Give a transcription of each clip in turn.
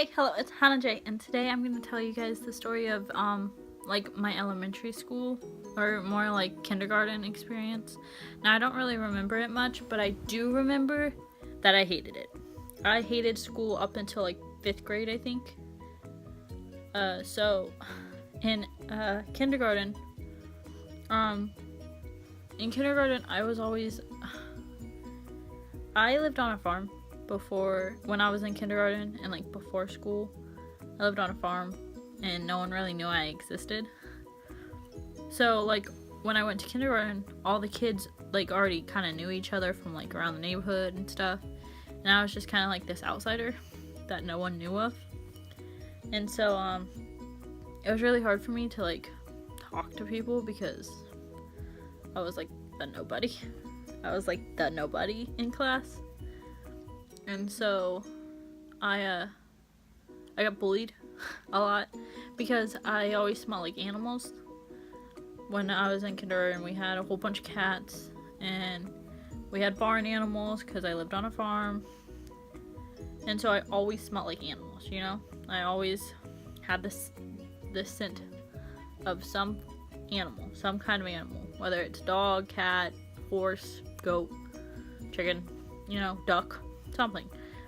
Hey, hello, it's Hannah J, and today I'm going to tell you guys the story of, like, my elementary school, or more like kindergarten experience. Now, I don't really remember it much, but I do remember that I hated it. I hated school up until, like, 5th grade, I think. So, in, kindergarten, I lived on a farm when I was in kindergarten and like before school. I lived on a farm and no one really knew I existed. So like when I went to kindergarten, all the kids like already kind of knew each other from like around the neighborhood and stuff. And I was just kind of like this outsider that no one knew of. And so it was really hard for me to like talk to people because I was like the nobody. I was like the nobody in class. And so I got bullied a lot because I always smelled like animals. When I was in kindergarten, we had a whole bunch of cats and we had barn animals because I lived on a farm. And so I always smelled like animals, you know? I always had this scent of some animal, some kind of animal, whether it's dog, cat, horse, goat, chicken, you know, duck, something.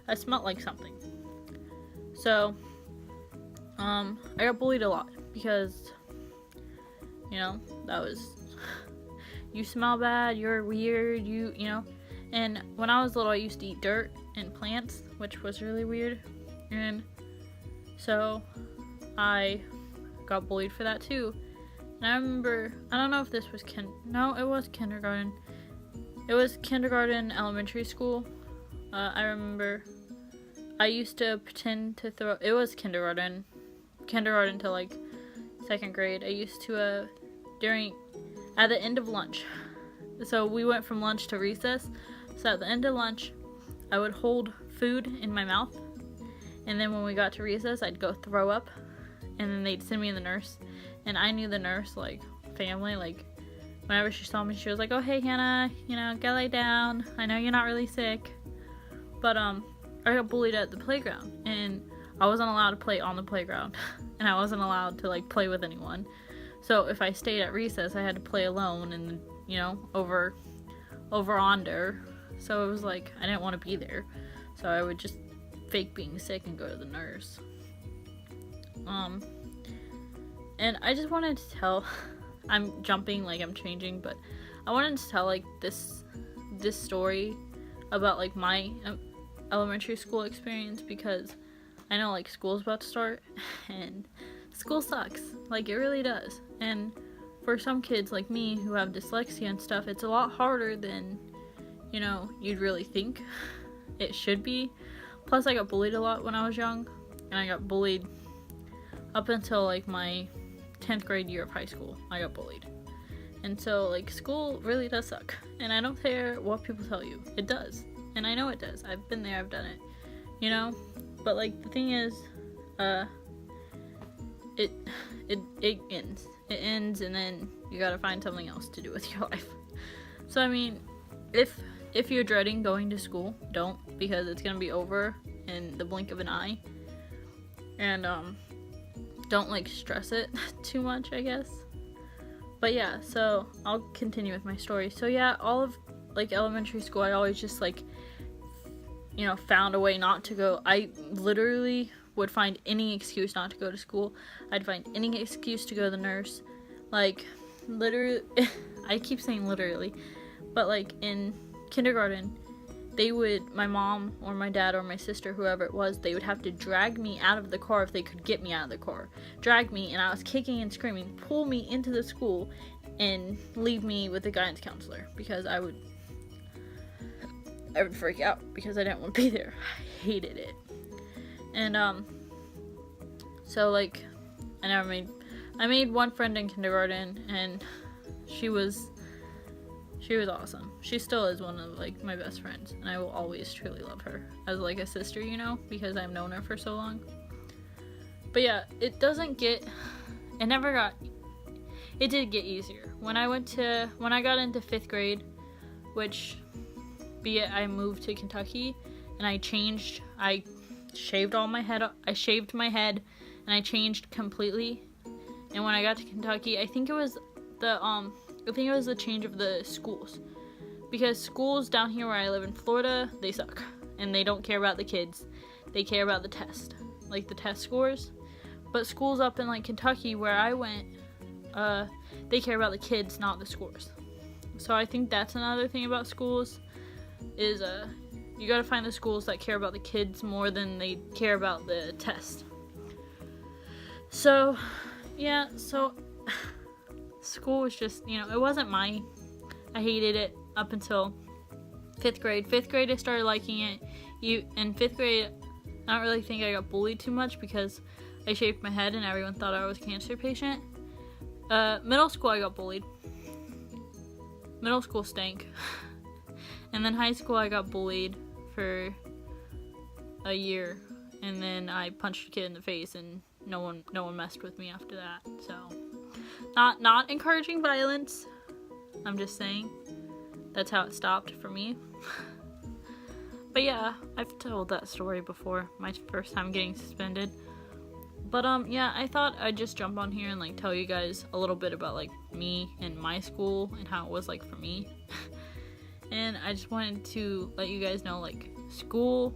I smelled like something. So, I got bullied a lot because, you know, that was, you smell bad, you're weird, you know. And when I was little, I used to eat dirt and plants, which was really weird. And so, I got bullied for that too. And I remember, I don't know if this was it was kindergarten. It was kindergarten, elementary school. I remember I used to pretend to throw, it was kindergarten to like 2nd grade. I used to, at the end of lunch. So we went from lunch to recess. So at the end of lunch, I would hold food in my mouth. And then when we got to recess, I'd go throw up. And then they'd send me the nurse. And I knew the nurse, like, family, like, whenever she saw me, she was like, oh, hey, Hannah, you know, go lay down. I know you're not really sick. But, I got bullied at the playground. And I wasn't allowed to play on the playground. And I wasn't allowed to, like, play with anyone. So if I stayed at recess, I had to play alone and, you know, over under. So it was like, I didn't want to be there. So I would just fake being sick and go to the nurse. And I just wanted to tell, I'm jumping, like I'm changing, but I wanted to tell like this story about like my elementary school experience because I know like school's about to start and school sucks, like it really does. And for some kids like me who have dyslexia and stuff, it's a lot harder than, you know, you'd really think it should be. Plus I got bullied a lot when I was young, and I got bullied up until like my 10th grade year of high school. I got bullied. And so like school really does suck, and I don't care what people tell you, it does. And I know it does. I've been there, I've done it, you know. But like the thing is, it ends and then you gotta find something else to do with your life. So I mean, if you're dreading going to school, don't, because it's gonna be over in the blink of an eye. And don't like stress it too much, I guess. But yeah, so I'll continue with my story. So yeah, all of like elementary school, I always just like, you know, found a way not to go. I literally would find any excuse not to go to school. I'd find any excuse to go to the nurse. Like literally, I keep saying literally, but like in kindergarten, my mom or my dad or my sister, whoever it was, they would have to drag me out of the car if they could get me out of the car. Drag me, and I was kicking and screaming, pull me into the school and leave me with the guidance counselor because I would freak out because I didn't want to be there. I hated it. And so like I made one friend in kindergarten, and she was awesome. She still is one of like my best friends, and I will always truly love her as like a sister, you know, because I've known her for so long. But yeah, it did get easier. When I got into 5th grade, which I moved to Kentucky, and I shaved all my head. I shaved my head, and I changed completely. And when I got to Kentucky, I think it was the change of the schools, because schools down here where I live in Florida, they suck, and they don't care about the kids. They care about the test, like the test scores. But schools up in like Kentucky where I went, they care about the kids, not the scores. So I think that's another thing about schools is you gotta find the schools that care about the kids more than they care about the test. So yeah, so school was just, it wasn't I hated it up until 5th grade. 5th grade I started liking it. In 5th grade, I don't really think I got bullied too much because I shaved my head and everyone thought I was a cancer patient. Middle school I got bullied. Middle school stank. And then high school I got bullied for a year, and then I punched a kid in the face, and no one messed with me after that. So not encouraging violence. I'm just saying that's how it stopped for me. But yeah, I've told that story before, my first time getting suspended. But yeah, I thought I'd just jump on here and like tell you guys a little bit about like me and my school and how it was like for me. And I just wanted to let you guys know, like, school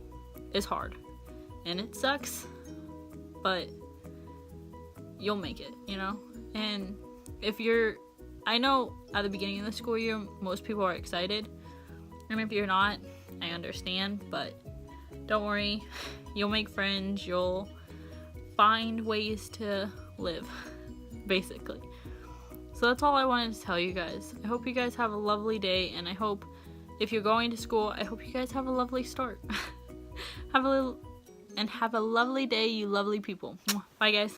is hard and it sucks, but you'll make it, And I know at the beginning of the school year most people are excited, and if you're not, I understand, but don't worry, you'll make friends, you'll find ways to live, basically. So that's all I wanted to tell you guys. I hope you guys have a lovely day, and I hope if you're going to school, I hope you guys have a lovely start. Have a lovely day, you lovely people. Bye guys.